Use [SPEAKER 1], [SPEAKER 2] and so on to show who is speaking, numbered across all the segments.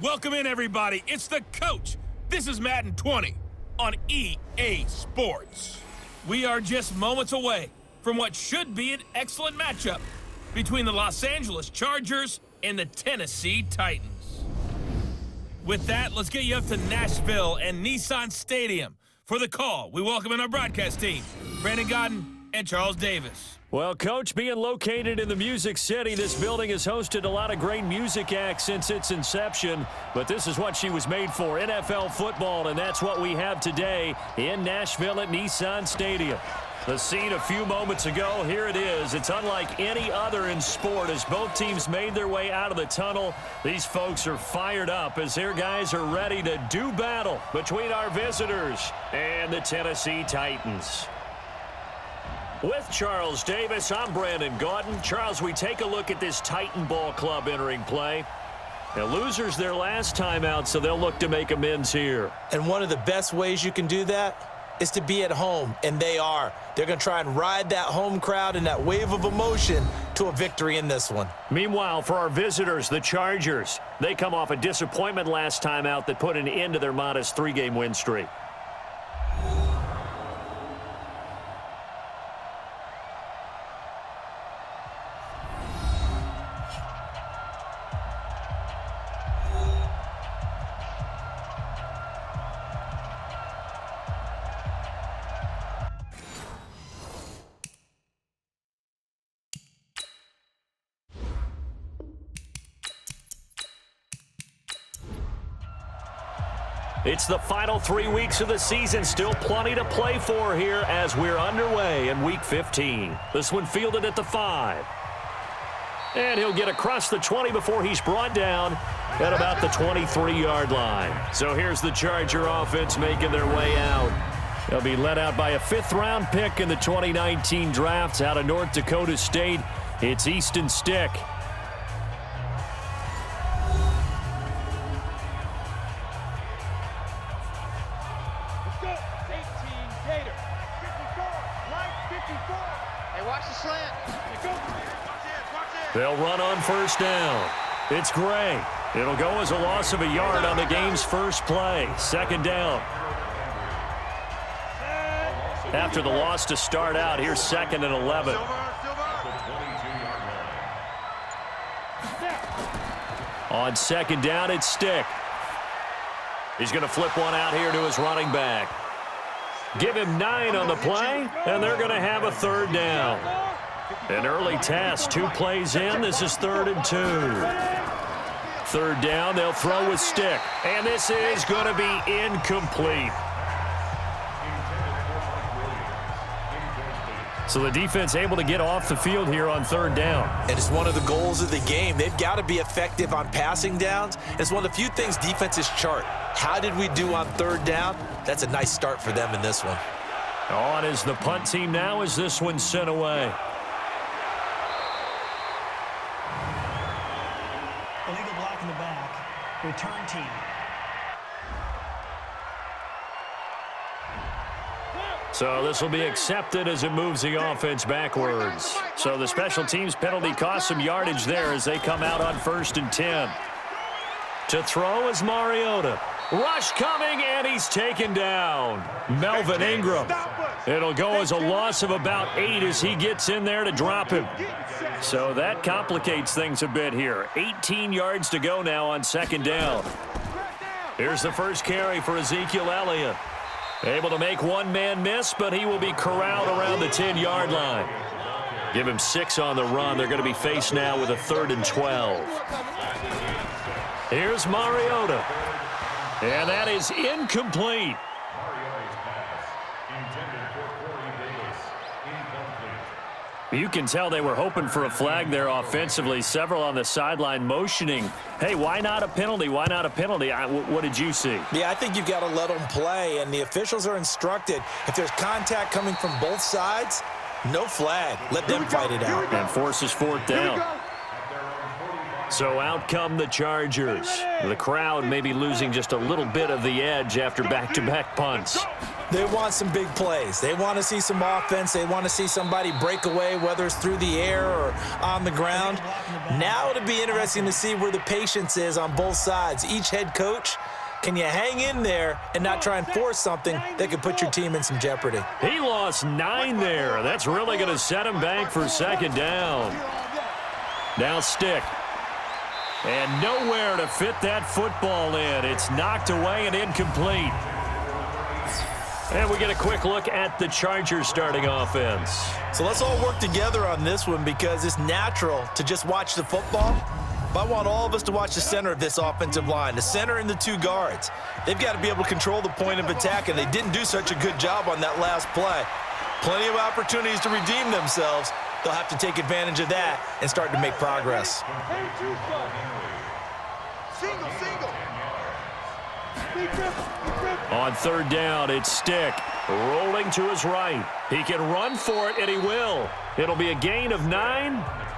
[SPEAKER 1] Welcome in, everybody. It's the coach. This is Madden 20 on EA Sports. We are just moments away from what should be an excellent matchup between the Los Angeles Chargers and the Tennessee Titans. With that, let's get you up to Nashville and Nissan Stadium. For the call, we welcome in our broadcast team, Brandon Godden and Charles Davis.
[SPEAKER 2] Well, Coach, being located in the Music City, this building has hosted a lot of great music acts since its inception, but this is what she was made for, NFL football, and that's what we have today in Nashville at Nissan Stadium. The scene a few moments ago, here it is. It's unlike any other in sport as both teams made their way out of the tunnel. These folks are fired up as their guys are ready to do battle between our visitors and the Tennessee Titans. With Charles Davis, I'm Brandon Gaudin. Charles, we take a look at this Titan Ball Club entering play. Now, losers their last time out, so they'll look to make amends here.
[SPEAKER 3] And one of the best ways you can do that is to be at home, and they are. They're going to try and ride that home crowd and that wave of emotion to a victory in this one.
[SPEAKER 2] Meanwhile, for our visitors, the Chargers, they come off a disappointment last time out that put an end to their modest 3-game win streak. It's the final 3 weeks of the season. Still plenty to play for here as we're underway in Week 15. This one fielded at the 5. And he'll get across the 20 before he's brought down at about the 23-yard line. So here's the Charger offense making their way out. They'll be led out by a 5th-round pick in the 2019 draft out of North Dakota State. It's Easton Stick. They'll run on first down. It's Gray. It'll go as a loss of a yard on the game's first play. Second down. After the loss to start out, here's 2nd and 11. On second down, it's Stick. He's going to flip one out here to his running back. Give him 9 on the play, and they're going to have a 3rd down. An early test, 2 plays in. This is 3rd and 2. 3rd down, they'll throw with Stick. And this is going to be incomplete. So the defense able to get off the field here on 3rd down.
[SPEAKER 3] And it's one of the goals of the game. They've got to be effective on passing downs. It's one of the few things defenses chart. How did we do on 3rd down? That's a nice start for them in this one.
[SPEAKER 2] On is the punt team now as this one's sent away.
[SPEAKER 4] Illegal block in the back. Return team.
[SPEAKER 2] So this will be accepted as it moves the offense backwards. So the special teams penalty cost some yardage there as they come out on 1st and 10. To throw is Mariota. Rush coming, and he's taken down. Melvin Ingram. It'll go as a loss of about 8 as he gets in there to drop him. So that complicates things a bit here. 18 yards to go now on 2nd down. Here's the first carry for Ezekiel Elliott. Able to make one man miss, but he will be corralled around the 10-yard line. Give him 6 on the run. They're going to be faced now with a 3rd and 12. Here's Mariota. And that is incomplete. You can tell they were hoping for a flag there offensively. Several on the sideline motioning, hey, why not a penalty? Why not a penalty? What did you see?
[SPEAKER 3] Yeah, I think you've got to let them play, and the officials are instructed. If there's contact coming from both sides, no flag. Let them fight it out.
[SPEAKER 2] And forces 4th down. So out come the Chargers. The crowd may be losing just a little bit of the edge after back-to-back punts.
[SPEAKER 3] They want some big plays. They want to see some offense. They want to see somebody break away, whether it's through the air or on the ground. Now it'll be interesting to see where the patience is on both sides. Each head coach, can you hang in there and not try and force something that could put your team in some jeopardy?
[SPEAKER 2] He lost 9 there. That's really going to set him back for second down. Now Stick. And nowhere to fit that football in. It's knocked away and incomplete. And we get a quick look at the Chargers starting offense.
[SPEAKER 3] So let's all work together on this one because it's natural to just watch the football. But I want all of us to watch the center of this offensive line, the center and the 2 guards. They've got to be able to control the point of attack, and they didn't do such a good job on that last play. Plenty of opportunities to redeem themselves. They'll have to take advantage of that and start to make progress.
[SPEAKER 2] On third down, it's Stick. Rolling to his right. He can run for it, and he will. It'll be a gain of 9,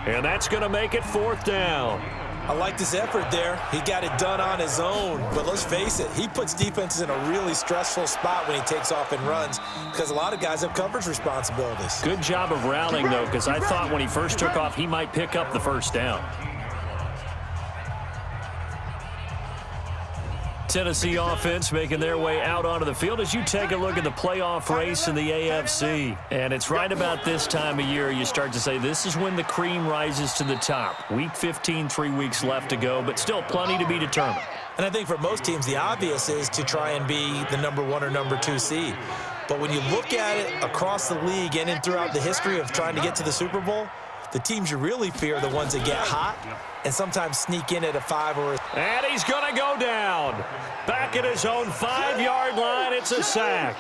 [SPEAKER 2] and that's going to make it 4th down.
[SPEAKER 3] I like this effort there. He got it done on his own. But let's face it, he puts defenses in a really stressful spot when he takes off and runs because a lot of guys have coverage responsibilities.
[SPEAKER 2] Good job of rallying, though, because I thought when he first took off, he might pick up the first down. Tennessee offense making their way out onto the field as you take a look at the playoff race in the AFC. And it's right about this time of year you start to say this is when the cream rises to the top. Week 15, 3 weeks left to go, but still plenty to be determined.
[SPEAKER 3] And I think for most teams, the obvious is to try and be the number 1 or number 2 seed. But when you look at it across the league and throughout the history of trying to get to the Super Bowl, the teams you really fear are the ones that get hot and sometimes sneak in at a 5 or a...
[SPEAKER 2] And he's going to go down. Back at his own 5-yard line, it's a sack.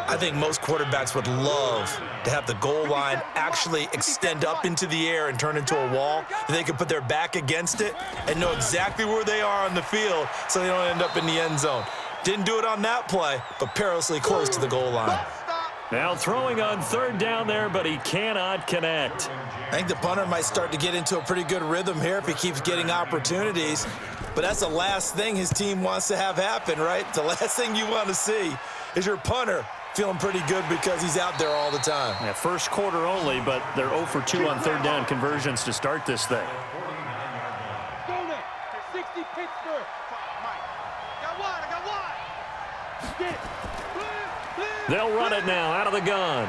[SPEAKER 3] I think most quarterbacks would love to have the goal line actually extend up into the air and turn into a wall. They can put their back against it and know exactly where they are on the field so they don't end up in the end zone. Didn't do it on that play, but perilously close to the goal line.
[SPEAKER 2] Now throwing on third down there, but he cannot connect.
[SPEAKER 3] I think the punter might start to get into a pretty good rhythm here if he keeps getting opportunities. But that's the last thing his team wants to have happen, right? The last thing you want to see is your punter feeling pretty good because he's out there all the time.
[SPEAKER 2] Yeah, first quarter only, but they're 0 for 2 on third down conversions to start this thing. They'll run it now out of the gun.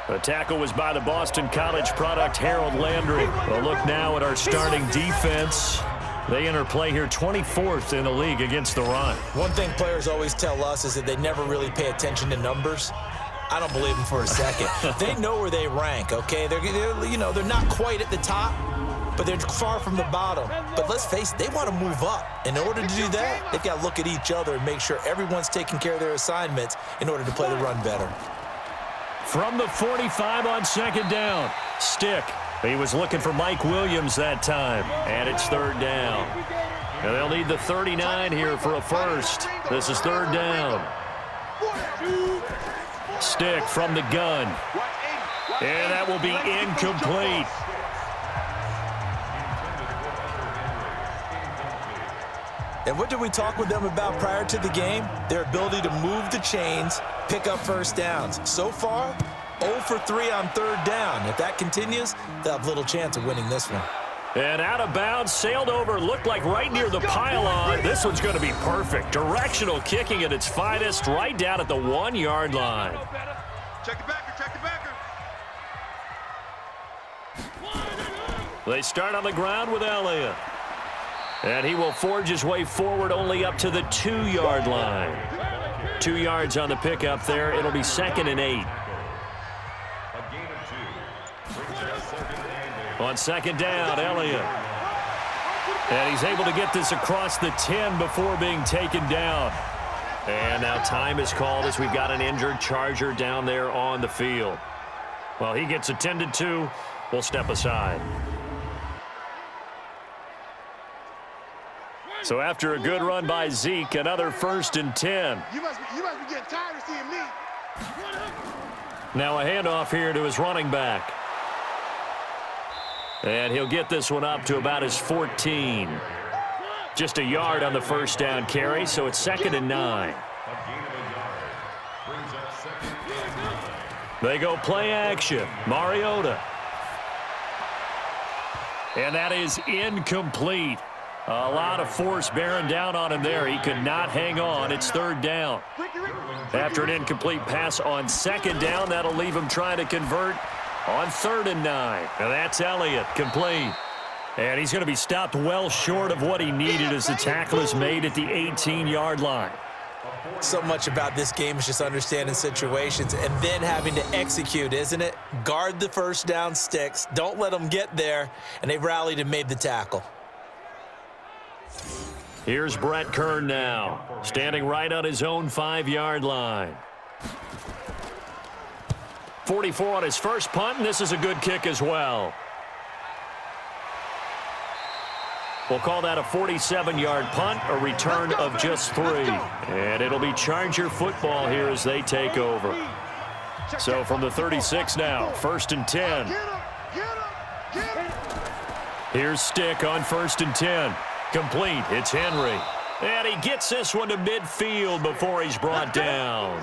[SPEAKER 2] The tackle was by the Boston College product, Harold Landry. We'll look now at our starting defense. They enter play here 24th in the league against the run.
[SPEAKER 3] One thing players always tell us is that they never really pay attention to numbers. I don't believe them for a second. They know where they rank, okay? They're not quite at the top, but they're far from the bottom. But let's face it, they want to move up. In order to do that, they've got to look at each other and make sure everyone's taking care of their assignments in order to play the run better.
[SPEAKER 2] From the 45 on second down, Stick. He was looking for Mike Williams that time, and it's third down. And they'll need the 39 here for a first. This is third down. Stick from the gun. And that will be incomplete.
[SPEAKER 3] And what did we talk with them about prior to the game? Their ability to move the chains, pick up first downs. So far, 0 for 3 on third down. If that continues, they'll have little chance of winning this one.
[SPEAKER 2] And out of bounds, sailed over, looked like right near the pylon. This one's going to be perfect. Directional kicking at its finest, right down at the 1-yard line.
[SPEAKER 5] Check the backer, check the backer.
[SPEAKER 2] They start on the ground with Elliott. And he will forge his way forward only up to the 2-yard line. 2 yards on the pickup there. It'll be 2nd and 8. On second down, Elliott. And he's able to get this across the 10 before being taken down. And now time is called as we've got an injured Charger down there on the field. Well, he gets attended to. We'll step aside. So after a good run by Zeke, another 1st and 10.
[SPEAKER 5] You must be getting tired of seeing me.
[SPEAKER 2] Now a handoff here to his running back. And he'll get this one up to about his 14. Just a yard on the first down carry, so it's 2nd and 9. They go play action. Mariota. And that is incomplete. A lot of force bearing down on him there. He could not hang on. It's 3rd down. After an incomplete pass on 2nd down, that'll leave him trying to convert on 3rd and 9. And that's Elliott, complete. And he's going to be stopped well short of what he needed as the tackle is made at the 18-yard line.
[SPEAKER 3] So much about this game is just understanding situations and then having to execute, isn't it? Guard the first down sticks. Don't let them get there. And they rallied and made the tackle.
[SPEAKER 2] Here's Brett Kern now, standing right on his own 5-yard line. 44 on his first punt, and this is a good kick as well. We'll call that a 47-yard punt, a return of just 3. And it'll be Charger football here as they take over. So from the 36 now, 1st and 10. Here's Stick on 1st and 10. Complete. It's Henry. And he gets this one to midfield before he's brought down.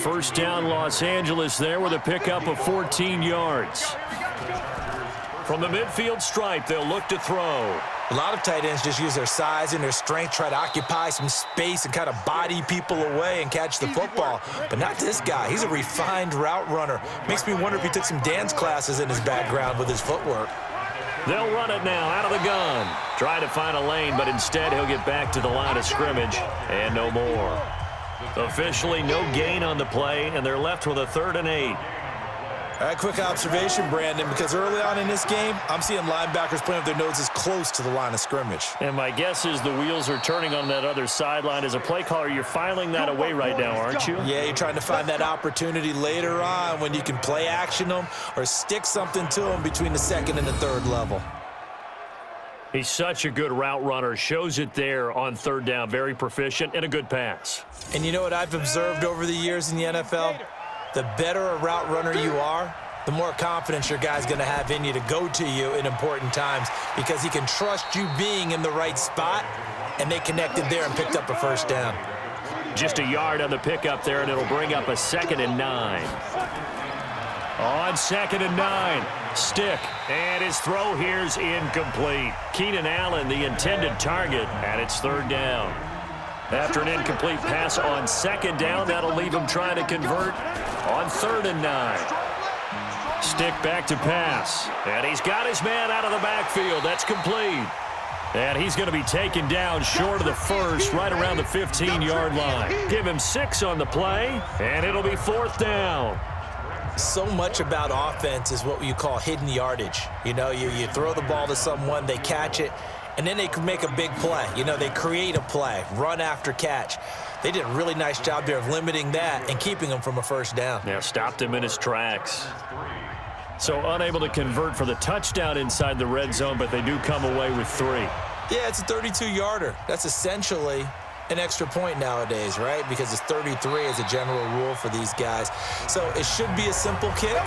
[SPEAKER 2] 1st down Los Angeles there with a pickup of 14 yards. From the midfield stripe, they'll look to throw.
[SPEAKER 3] A lot of tight ends just use their size and their strength, try to occupy some space and kind of body people away and catch the football. But not this guy. He's a refined route runner. Makes me wonder if he took some dance classes in his background with his footwork.
[SPEAKER 2] They'll run it now out of the gun. Try to find a lane, but instead he'll get back to the line of scrimmage and no more. Officially no gain on the play, and they're left with a 3rd and 8.
[SPEAKER 3] All right, quick observation, Brandon, because early on in this game, I'm seeing linebackers playing with their noses close to the line of scrimmage.
[SPEAKER 2] And my guess is the wheels are turning on that other sideline. As a play caller, you're filing that away right now, aren't you?
[SPEAKER 3] Yeah, you're trying to find that opportunity later on when you can play action them or stick something to them between the 2nd and the 3rd level.
[SPEAKER 2] He's such a good route runner. Shows it there on 3rd down. Very proficient and a good pass.
[SPEAKER 3] And you know what I've observed over the years in the NFL? The better a route runner you are, the more confidence your guy's going to have in you to go to you in important times because he can trust you being in the right spot, and they connected there and picked up a 1st down.
[SPEAKER 2] Just a yard on the pickup there, and it'll bring up a 2nd and 9. On 2nd and 9, Stick, and his throw here's incomplete. Keenan Allen, the intended target, and it's 3rd down. After an incomplete pass on 2nd down, that'll leave him trying to convert on 3rd and 9. Stick back to pass, and he's got his man out of the backfield. That's complete. And he's going to be taken down short of the first, right around the 15-yard line. Give him 6 on the play, and it'll be 4th down.
[SPEAKER 3] So much about offense is what you call hidden yardage. You know, you throw the ball to someone, they catch it, and then they can make a big play. You know, they create a play, run after catch. They did a really nice job there of limiting that and keeping him from a 1st down.
[SPEAKER 2] Yeah, stopped him in his tracks. So unable to convert for the touchdown inside the red zone, but they do come away with 3.
[SPEAKER 3] Yeah, it's a 32-yarder. That's essentially an extra point nowadays, right? Because it's 33 as a general rule for these guys. So it should be a simple kick.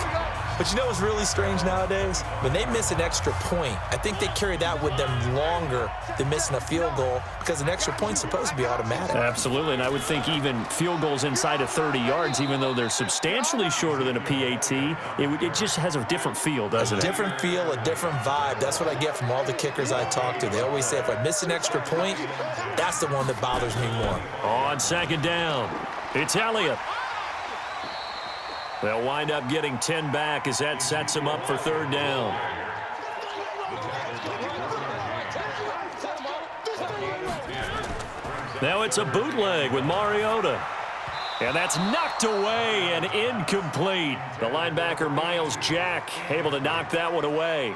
[SPEAKER 3] But you know what's really strange nowadays? When they miss an extra point, I think they carry that with them longer than missing a field goal because an extra point's supposed to be automatic.
[SPEAKER 2] Absolutely, and I would think even field goals inside of 30 yards, even though they're substantially shorter than a PAT, it just has a different feel, doesn't it?
[SPEAKER 3] A different feel, a different vibe. That's what I get from all the kickers I talk to. They always say if I miss an extra point, that's the one that bothers me more.
[SPEAKER 2] On 2nd down, it's Elliott. They'll wind up getting 10 back as that sets him up for 3rd down. Now it's a bootleg with Mariota. And that's knocked away and incomplete. The linebacker, Miles Jack, able to knock that one away.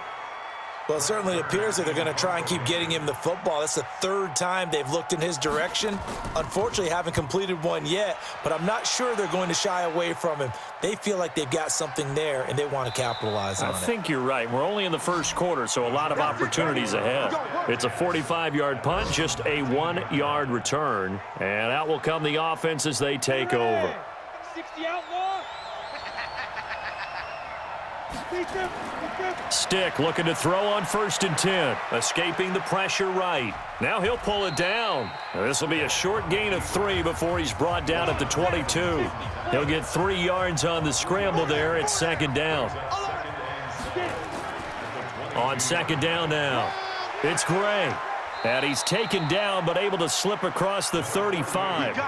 [SPEAKER 3] Well, it certainly appears that they're going to try and keep getting him the football. That's the 3rd time they've looked in his direction. Unfortunately, haven't completed one yet, but I'm not sure they're going to shy away from him. They feel like they've got something there, and they want to capitalize on it.
[SPEAKER 2] I think you're right. We're only in the 1st quarter, so a lot of opportunities ahead. It's a 45-yard punt, just a 1-yard return, and out will come the offense as they take over.
[SPEAKER 5] 60 outlaw.
[SPEAKER 2] Stick looking to throw on 1st and 10. Escaping the pressure right. Now he'll pull it down. This will be a short gain of 3 before he's brought down at the 22. He'll get 3 yards on the scramble there at 2nd down. On 2nd down now, it's Gray. And he's taken down but able to slip across the 35.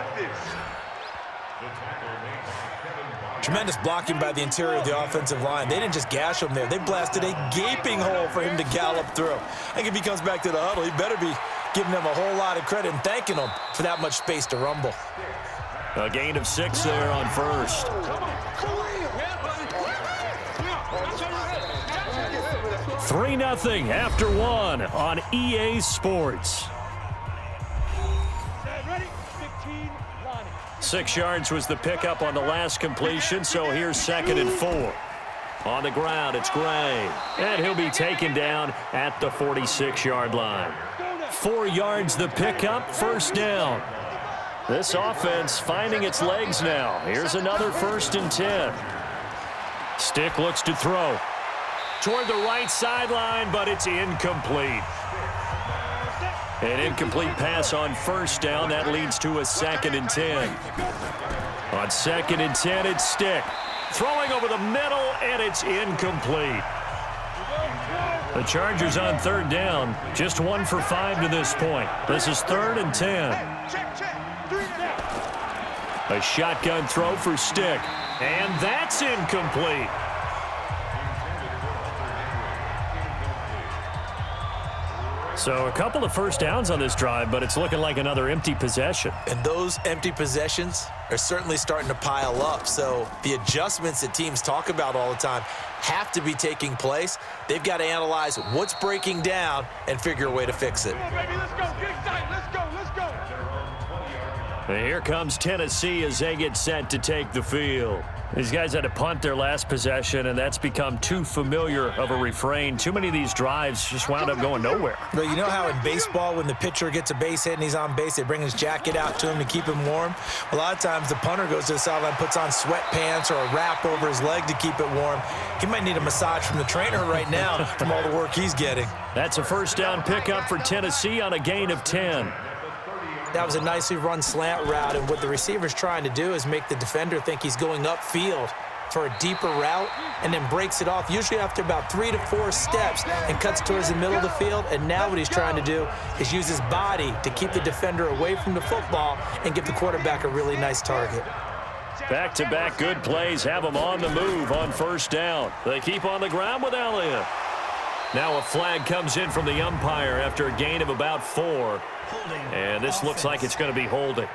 [SPEAKER 3] Tremendous blocking by the interior of the offensive line. They didn't just gash him there. They blasted a gaping hole for him to gallop through. I think if he comes back to the huddle, he better be giving them a whole lot of credit and thanking them for that much space to rumble.
[SPEAKER 2] A gain of 6 there on 1st. 3-0 after 1 on EA Sports. 6 yards was the pickup on the last completion, so here's 2nd and 4. On the ground, it's Gray. And he'll be taken down at the 46-yard line. 4 yards the pickup, 1st down. This offense finding its legs now. Here's another 1st and 10. Stick looks to throw. Toward the right sideline, but it's incomplete. An incomplete pass on 1st down. That leads to a 2nd and 10. On 2nd and 10, it's Stick. Throwing over the middle, and it's incomplete. The Chargers on 3rd down. Just 1 for 5 to this point. This is 3rd and 10. A shotgun throw for Stick. And that's incomplete. So a couple of 1st downs on this drive, but it's looking like another empty possession.
[SPEAKER 3] And those empty possessions are certainly starting to pile up. So the adjustments that teams talk about all the time have to be taking place. They've got to analyze what's breaking down and figure a way to fix it.
[SPEAKER 5] Come on, baby, let's go. Get excited. Let's go. Let's go.
[SPEAKER 2] And here comes Tennessee as they get set to take the field. These guys had to punt their last possession, and that's become too familiar of a refrain. Too many of these drives just wound up going nowhere.
[SPEAKER 3] But you know how in baseball, when the pitcher gets a base hit and he's on base, they bring his jacket out to him to keep him warm? A lot of times the punter goes to the sideline, puts on sweatpants or a wrap over his leg to keep it warm. He might need a massage from the trainer right now from all the work he's getting.
[SPEAKER 2] That's a 1st down pickup for Tennessee on a gain of 10.
[SPEAKER 3] That was a nicely run slant route, and what the receiver's trying to do is make the defender think he's going upfield for a deeper route and then breaks it off, usually after about 3 to 4 steps, and cuts towards the middle of the field. And now what he's trying to do is use his body to keep the defender away from the football and give the quarterback a really nice target.
[SPEAKER 2] Back-to-back good plays have them on the move on 1st down. They keep on the ground with Elliott. Now a flag comes in from the umpire after a gain of about 4. And this looks like it's going to be holding.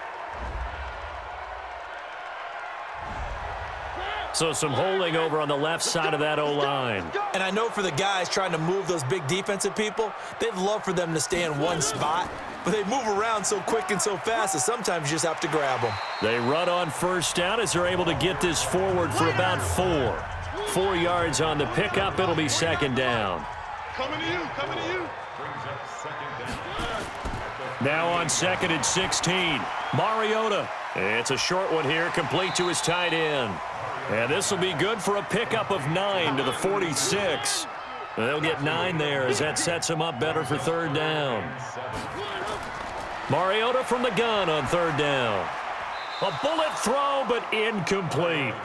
[SPEAKER 2] So some holding over on the left side of that O-line.
[SPEAKER 3] And I know for the guys trying to move those big defensive people, they'd love for them to stay in one spot, but they move around so quick and so fast that sometimes you just have to grab them.
[SPEAKER 2] They run on 1st down as they're able to get this forward for about 4. 4 yards on the pickup. It'll be 2nd down.
[SPEAKER 5] Coming to you. Coming to you.
[SPEAKER 2] Now on 2nd and 16, Mariota. It's a short one here, complete to his tight end. And this will be good for a pickup of 9 to the 46. They'll get 9 there as that sets him up better for 3rd down. Mariota from the gun on 3rd down. A bullet throw, but incomplete.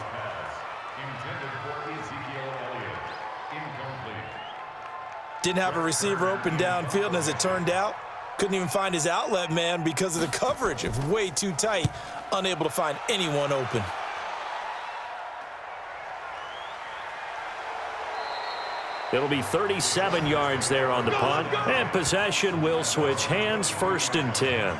[SPEAKER 3] Didn't have a receiver open downfield, and as it turned out, couldn't even find his outlet man because of the coverage. It was way too tight, unable to find anyone open.
[SPEAKER 2] It'll be 37 yards there on the punt, and possession will switch hands, 1st and 10.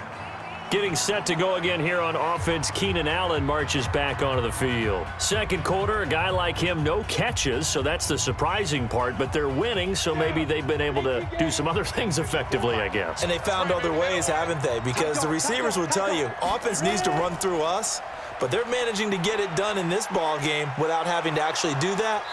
[SPEAKER 2] Getting set to go again here on offense, Keenan Allen marches back onto the field. 2nd quarter, a guy like him, no catches, so that's the surprising part, but they're winning, so maybe they've been able to do some other things effectively, I guess.
[SPEAKER 3] And they found other ways, haven't they? Because the receivers will tell you, offense needs to run through us, but they're managing to get it done in this ball game without having to actually do that.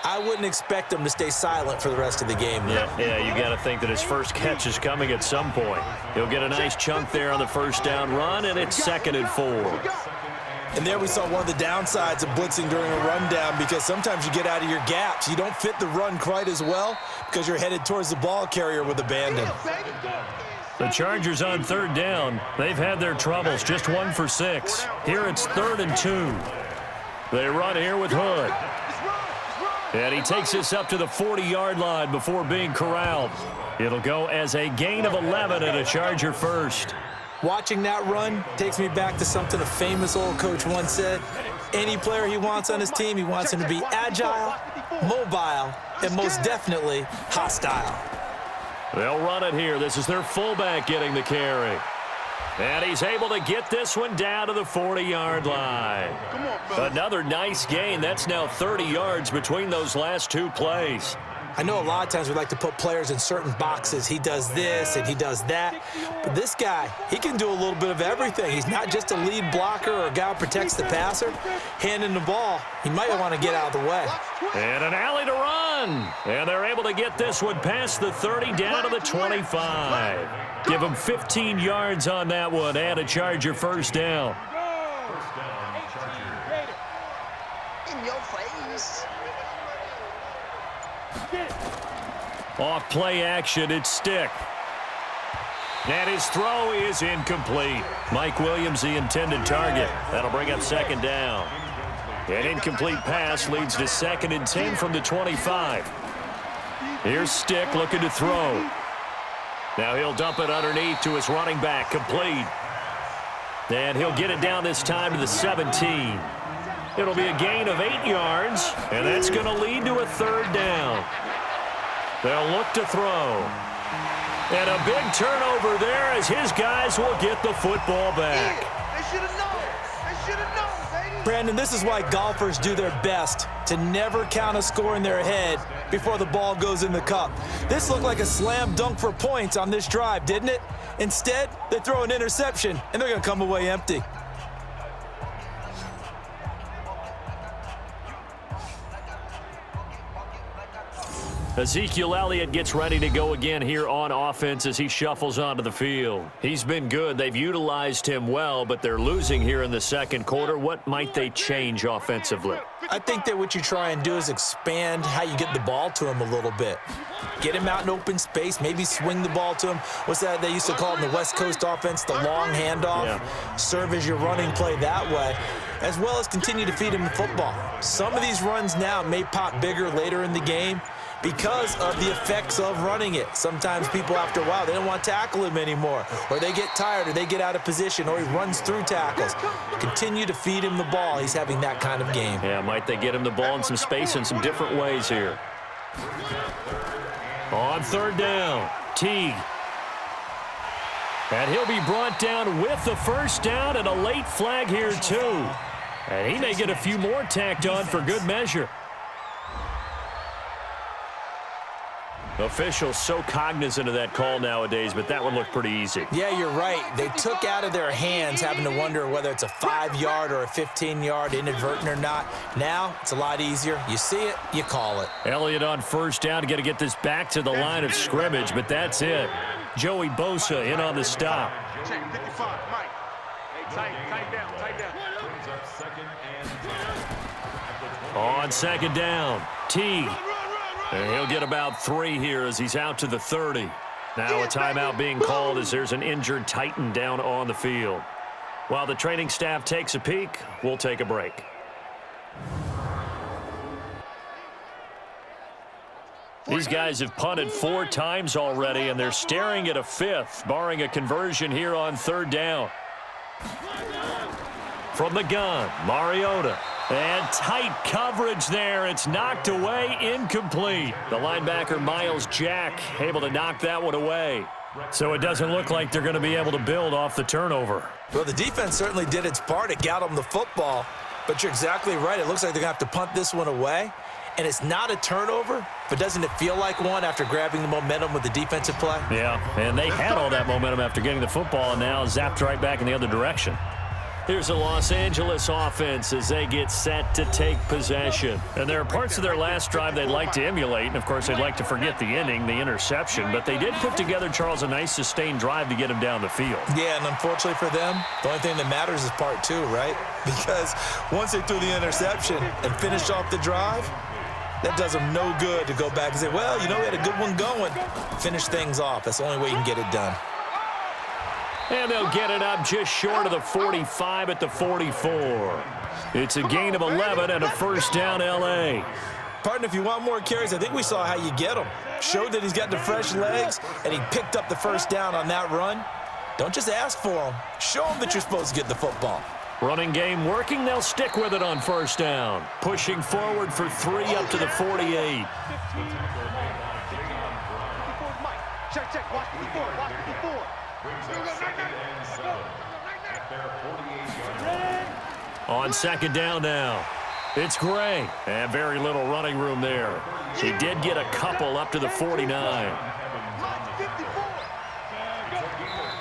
[SPEAKER 3] I wouldn't expect him to stay silent for the rest of the game.
[SPEAKER 2] Yeah, you got to think that his first catch is coming at some point. He'll get a nice chunk there on the 1st down run, and it's 2nd and 4.
[SPEAKER 3] And there we saw one of the downsides of blitzing during a rundown, because sometimes you get out of your gaps. You don't fit the run quite as well because you're headed towards the ball carrier with abandon.
[SPEAKER 2] The Chargers on third down. They've had their troubles, just 1 for 6. Here it's 3rd and 2. They run here with Hood. And he takes this up to the 40-yard line before being corralled. It'll go as a gain of 11 and a Charger first.
[SPEAKER 3] Watching that run takes me back to something a famous old coach once said. Any player he wants on his team, he wants him to be agile, mobile, and most definitely hostile.
[SPEAKER 2] They'll run it here. This is their fullback getting the carry. And he's able to get this one down to the 40-yard line. Another nice gain. That's now 30 yards between those last 2 plays.
[SPEAKER 3] I know a lot of times we like to put players in certain boxes. He does this and he does that. But this guy, he can do a little bit of everything. He's not just a lead blocker or a guy who protects the passer. Handing the ball, he might want to get out of the way.
[SPEAKER 2] And an alley to run. And they're able to get this one past the 30 down to the 25. Give him 15 yards on that one and a Charger first down.
[SPEAKER 6] In your face.
[SPEAKER 2] Off play action, it's Stick. And his throw is incomplete. Mike Williams, the intended target. That'll bring up 2nd down. An incomplete pass leads to 2nd and 10 from the 25. Here's Stick looking to throw. Now he'll dump it underneath to his running back, complete. And he'll get it down this time to the 17. It'll be a gain of 8 yards, and that's going to lead to a 3rd down. They'll look to throw. And a big turnover there as his guys will get the football back.
[SPEAKER 6] They should have known. They should have known, baby.
[SPEAKER 3] Brandon, this is why golfers do their best to never count a score in their head before the ball goes in the cup. This looked like a slam dunk for points on this drive, didn't it? Instead, they throw an interception, and they're going to come away empty.
[SPEAKER 2] Ezekiel Elliott gets ready to go again here on offense as he shuffles onto the field. He's been good. They've utilized him well, but they're losing here in the 2nd quarter. What might they change offensively?
[SPEAKER 3] I think that what you try and do is expand how you get the ball to him a little bit. Get him out in open space, maybe swing the ball to him. What's that they used to call in the West Coast offense, the long handoff? Yeah. Serve as your running play that way, as well as continue to feed him the football. Some of these runs now may pop bigger later in the game because of the effects of running it. Sometimes people, after a while, they don't want to tackle him anymore, or they get tired, or they get out of position, or he runs through tackles. Continue to feed him the ball. He's having that kind of game.
[SPEAKER 2] Yeah, might they get him the ball in some space in some different ways here. On 3rd down, Teague. And he'll be brought down with the first down and a late flag here, too. And he may get a few more tacked on for good measure. Officials so cognizant of that call nowadays, but that one looked pretty easy.
[SPEAKER 3] Yeah, you're right. They took out of their hands having to wonder whether it's a 5-yard or a 15-yard, inadvertent or not. Now, it's a lot easier. You see it, you call it.
[SPEAKER 2] Elliott on first down, got to get this back to the line of scrimmage, but that's it. Joey Bosa in on the stop.
[SPEAKER 5] Check 55, Mike. Hey, tight down.
[SPEAKER 2] On 2nd down, Teague. And he'll get about 3 here as he's out to the 30. Now a timeout being called as there's an injured Titan down on the field. While the training staff takes a peek, we'll take a break. These guys have punted 4 times already, and they're staring at a 5th, barring a conversion here on 3rd down. From the gun, Mariota. And tight coverage there. It's knocked away, incomplete. The linebacker, Miles Jack, able to knock that one away. So it doesn't look like they're going to be able to build off the turnover.
[SPEAKER 3] Well, the defense certainly did its part. It got them the football. But you're exactly right. It looks like they're going to have to punt this one away. And it's not a turnover, but doesn't it feel like one after grabbing the momentum with the defensive play?
[SPEAKER 2] Yeah, and they had all that momentum after getting the football, and now zapped right back in the other direction. Here's a Los Angeles offense as they get set to take possession. And there are parts of their last drive they'd like to emulate, and of course they'd like to forget the ending, the interception, but they did put together, Charles, a nice sustained drive to get him down the field.
[SPEAKER 3] Yeah, and unfortunately for them, the only thing that matters is part two, right? Because once they threw the interception and finished off the drive, that does them no good to go back and say, well, you know, we had a good one going. Finish things off. That's the only way you can get it done.
[SPEAKER 2] And they'll get it up just short of the 45 at the 44. It's a gain of 11 and a first down, L.A.
[SPEAKER 3] Partner, if you want more carries, I think we saw how you get them. Showed that he's got the fresh legs, and he picked up the first down on that run. Don't just ask for them. Show them that you're supposed to get the football.
[SPEAKER 2] Running game working. They'll stick with it on first down. Pushing forward for 3 up to the 48.
[SPEAKER 5] Check. Watch the before.
[SPEAKER 2] On second down now, it's Gray. And very little running room there. He did get a couple up to the 49.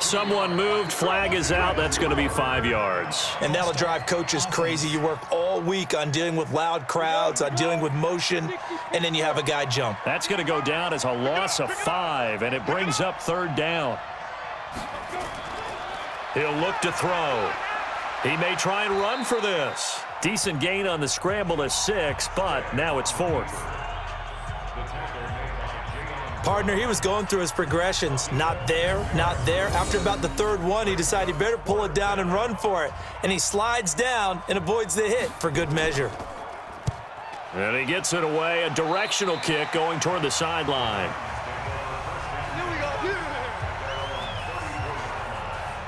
[SPEAKER 2] Someone moved. Flag is out. That's going to be 5 yards.
[SPEAKER 3] And that'll drive coaches crazy. You work all week on dealing with loud crowds, on dealing with motion, and then you have a guy jump.
[SPEAKER 2] That's going to go down as a loss of 5, and it brings up third down. He'll look to throw. He may try and run for this. Decent gain on the scramble to 6, but now it's 4th.
[SPEAKER 3] Partner, he was going through his progressions. Not there, not there. After about the third one, he decided he better pull it down and run for it. And he slides down and avoids the hit for good measure.
[SPEAKER 2] And he gets it away. A directional kick going toward the sideline.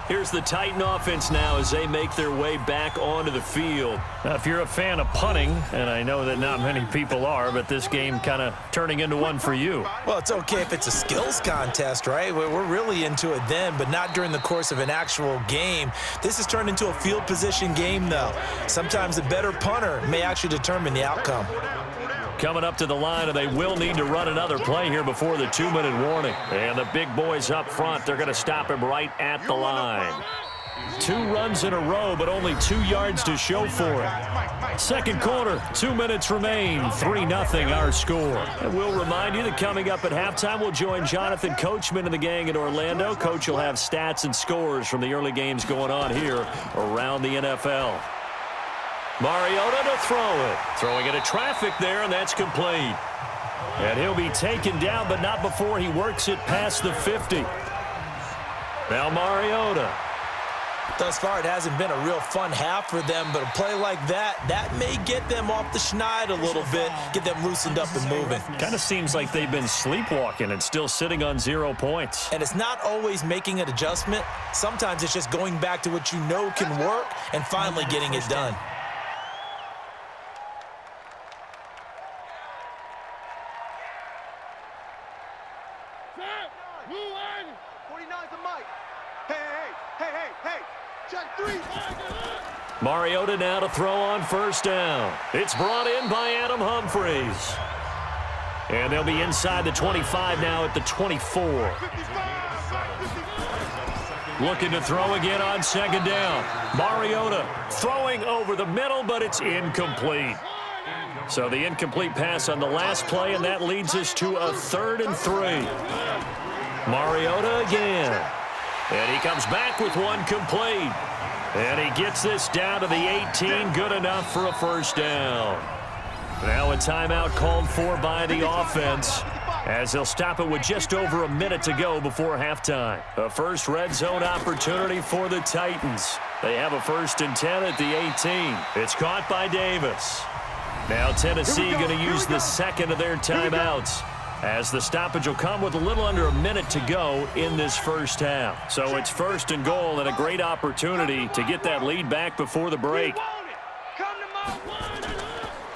[SPEAKER 2] Here's the Titan offense now as they make their way back onto the field. Now, if you're a fan of punting, and I know that not many people are, but this game kind of turning into one for you.
[SPEAKER 3] Well, it's okay if it's a skills contest, right? We're really into it then, but not during the course of an actual game. This has turned into a field position game, though. Sometimes the better punter may actually determine the outcome.
[SPEAKER 2] Coming up to the line, and they will need to run another play here before the 2-minute warning. And the big boys up front, they're going to stop him right at the line. 2 runs in a row, but only 2 yards to show for it. Second quarter, 2 minutes remain. 3-0 our score. And we'll remind you that coming up at halftime, we'll join Jonathan Coachman and the gang in Orlando. Coach will have stats and scores from the early games going on here around the NFL. Mariota to throw it. Throwing into traffic there, and that's complete. And he'll be taken down, but not before he works it past the 50. Now Mariota.
[SPEAKER 3] Thus far, it hasn't been a real fun half for them, but a play like that may get them off the schneid a little bit, get them loosened up and moving.
[SPEAKER 2] Kind of seems like they've been sleepwalking and still sitting on 0 points.
[SPEAKER 3] And it's not always making an adjustment. Sometimes it's just going back to what you know can work and finally getting it done.
[SPEAKER 2] Mariota now to throw on first down. It's brought in by Adam Humphries. And they'll be inside the 25 now at the 24. Looking to throw again on second down. Mariota throwing over the middle, but it's incomplete. So the incomplete pass on the last play, and that leads us to a 3rd and 3. Mariota again. And he comes back with one complete. And he gets this down to the 18, good enough for a first down. Now a timeout called for by the offense as they'll stop it with just over a minute to go before halftime. A first red zone opportunity for the Titans. They have a 1st and 10 at the 18. It's caught by Davis. Now Tennessee going to use the second of their timeouts, as the stoppage will come with a little under a minute to go in this first half. So it's 1st and goal and a great opportunity to get that lead back before the break.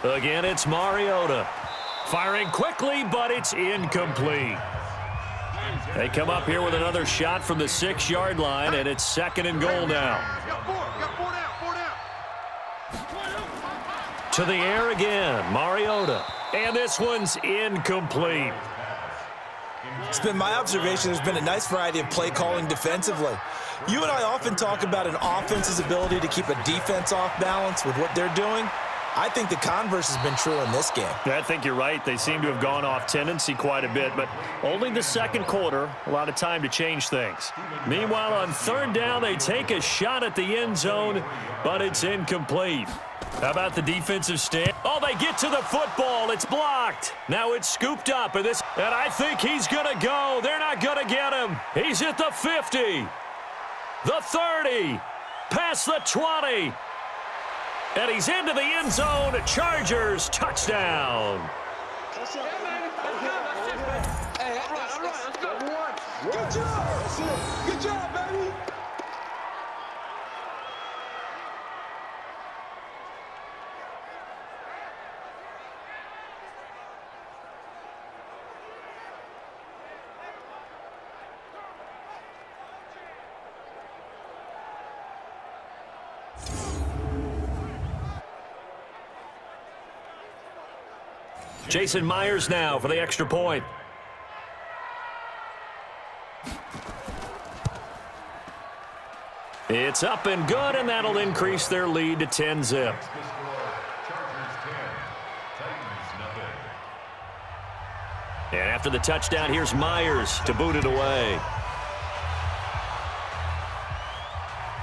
[SPEAKER 2] Again, it's Mariota. Firing quickly, but it's incomplete. They come up here with another shot from the 6-yard line, and it's 2nd and goal now. To the air again, Mariota. And this one's incomplete.
[SPEAKER 3] It's been my observation there's been a nice variety of play calling defensively. You and I often talk about an offense's ability to keep a defense off balance with what they're doing. I think the converse has been true in this game.
[SPEAKER 2] I think you're right. They seem to have gone off tendency quite a bit, but only the second quarter, a lot of time to change things. Meanwhile, on third down, they take a shot at the end zone, but it's incomplete. How about the defensive stand? Oh, they get to the football. It's blocked. Now it's scooped up, and I think he's going to go. They're not going to get him. He's at the 50, the 30, past the 20. And he's into the end zone. Chargers touchdown.
[SPEAKER 6] Hey, all right, let's go. Good job. Good job, baby.
[SPEAKER 2] Jason Myers now for the extra point. It's up and good, and that'll increase their lead to 10-zip. And after the touchdown, here's Myers to boot it away.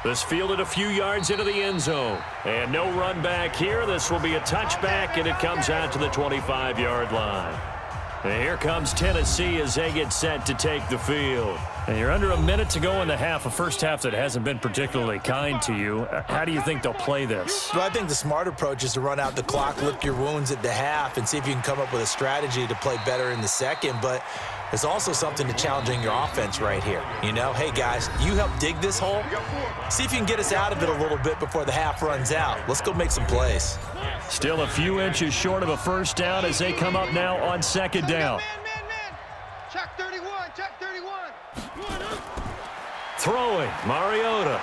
[SPEAKER 2] This fielded a few yards into the end zone. And no run back here. This will be a touchback, and it comes out to the 25-yard line. And here comes Tennessee as they get set to take the field. And you're under a minute to go in the half, a first half that hasn't been particularly kind to you. How do you think they'll play this?
[SPEAKER 3] Well, I think the smart approach is to run out the clock, lick your wounds at the half, and see if you can come up with a strategy to play better in the second. But there's also something to challenging your offense right here. You know, hey, guys, you help dig this hole. See if you can get us out of it a little bit before the half runs out. Let's go make some plays.
[SPEAKER 2] Still a few inches short of a first down as they come up now on second down.
[SPEAKER 6] Man. Check 31, check 31.
[SPEAKER 2] Throwing, Mariota.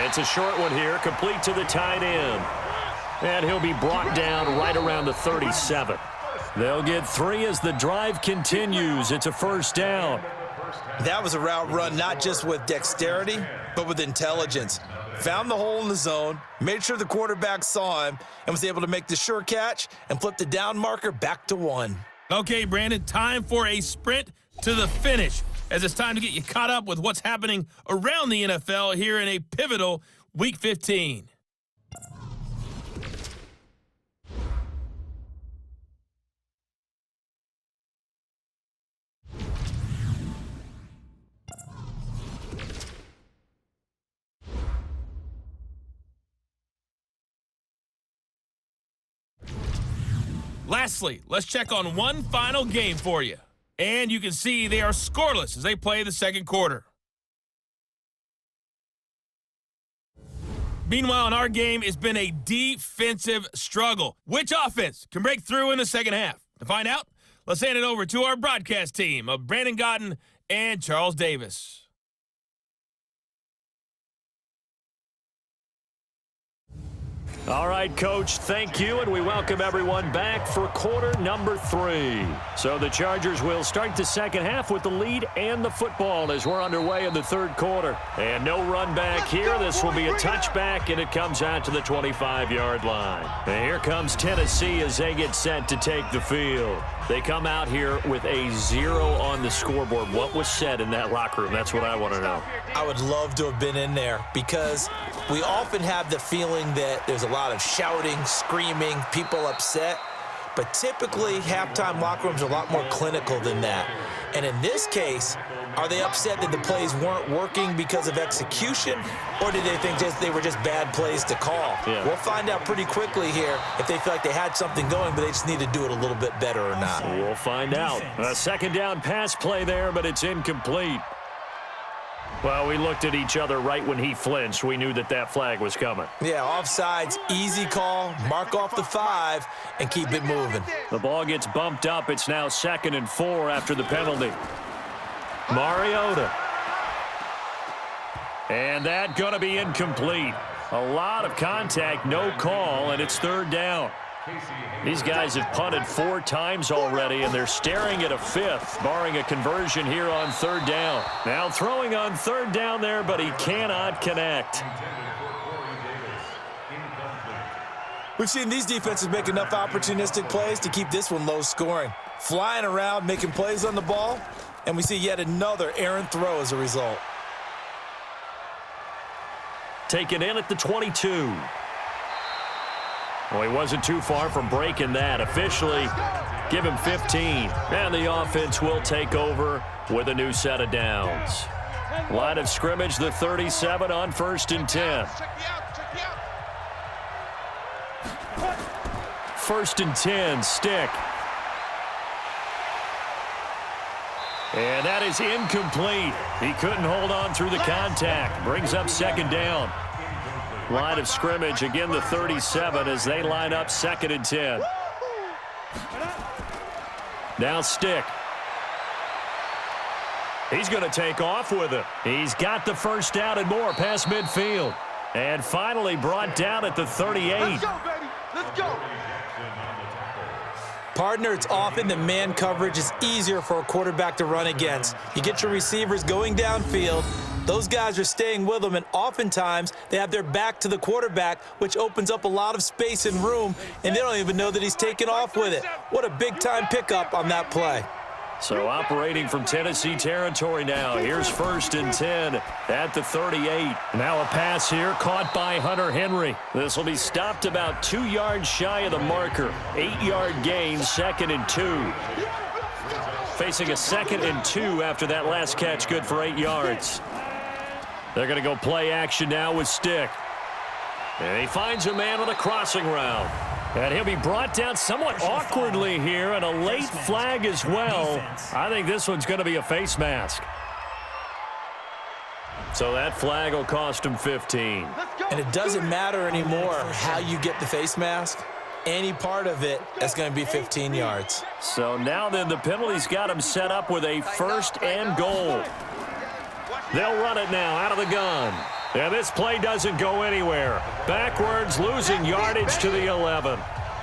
[SPEAKER 2] It's a short one here, complete to the tight end. And he'll be brought down right around the 37. They'll get 3 as the drive continues. It's a first down.
[SPEAKER 3] That was a route run not just with dexterity, but with intelligence. Found the hole in the zone, made sure the quarterback saw him, and was able to make the sure catch and flip the down marker back to 1.
[SPEAKER 1] Okay, Brandon, time for a sprint to the finish, as it's time to get you caught up with what's happening around the NFL here in a pivotal Week 15. Lastly, let's check on one final game for you. And you can see they are scoreless as they play the second quarter. Meanwhile, in our game, it's been a defensive struggle. Which offense can break through in the second half? To find out, let's hand it over to our broadcast team of Brandon Gaudin and Charles Davis.
[SPEAKER 2] All right, Coach, thank you, and we welcome everyone back for quarter number 3. So the Chargers will start the second half with the lead and the football as we're underway in the third quarter. And no run back here. This will be a touchback, and it comes out to the 25-yard line. And here comes Tennessee as they get set to take the field. They come out here with a 0 on the scoreboard. What was said in that locker room? That's what I want to know.
[SPEAKER 3] I would love to have been in there because we often have the feeling that there's a lot of shouting, screaming, people upset. But typically, halftime locker rooms are a lot more clinical than that. And in this case, are they upset that the plays weren't working because of execution, or did they think they were just bad plays to call?
[SPEAKER 2] Yeah.
[SPEAKER 3] We'll find out pretty quickly here if they feel like they had something going, but they just need to do it a little bit better or not.
[SPEAKER 2] We'll find out. A second down pass play there, but it's incomplete. Well, we looked at each other right when he flinched. We knew that that flag was coming.
[SPEAKER 3] Yeah, offsides, easy call, mark off the 5, and keep it moving.
[SPEAKER 2] The ball gets bumped up. It's now 2nd and 4 after the penalty. Mariota. And that going to be incomplete. A lot of contact, no call, and it's third down. These guys have punted 4 times already, and they're staring at a 5th, barring a conversion here on 3rd down. Now throwing on 3rd down there, but he cannot connect.
[SPEAKER 3] We've seen these defenses make enough opportunistic plays to keep this one low scoring. Flying around, making plays on the ball, and we see yet another errant throw as a result.
[SPEAKER 2] Taken in at the 22. Well, he wasn't too far from breaking that. Officially, give him 15. And the offense will take over with a new set of downs. Line of scrimmage, the 37 on 1st and 10. 1st and 10, Stick. And that is incomplete. He couldn't hold on through the contact. Brings up 2nd down. Line of scrimmage, again the 37 as they line up 2nd and 10. Now Stick. He's going to take off with it. He's got the 1st down and more past midfield. And finally brought down at the 38.
[SPEAKER 6] Let's go, baby. Let's go.
[SPEAKER 3] Partner, it's often that man coverage is easier for a quarterback to run against. You get your receivers going downfield. Those guys are staying with them, and oftentimes they have their back to the quarterback, which opens up a lot of space and room, and they don't even know that he's taken off with it. What a big-time pickup on that play.
[SPEAKER 2] So operating from Tennessee territory now. Here's 1st and 10 at the 38. Now a pass here caught by Hunter Henry. This will be stopped about 2 yards shy of the marker. 8-yard gain, 2nd and 2. Facing a 2nd and 2 after that last catch, good for 8 yards. They're going to go play action now with Stick. And he finds a man on a crossing route. And he'll be brought down somewhat awkwardly here, and a late flag as well. I think this one's going to be a face mask. So that flag will cost him 15.
[SPEAKER 3] And it doesn't matter anymore how you get the face mask. Any part of it is going to be 15 yards.
[SPEAKER 2] So now then the penalty's got him set up with a 1st and goal. They'll run it now out of the gun. And this play doesn't go anywhere. Backwards, losing yardage to the 11.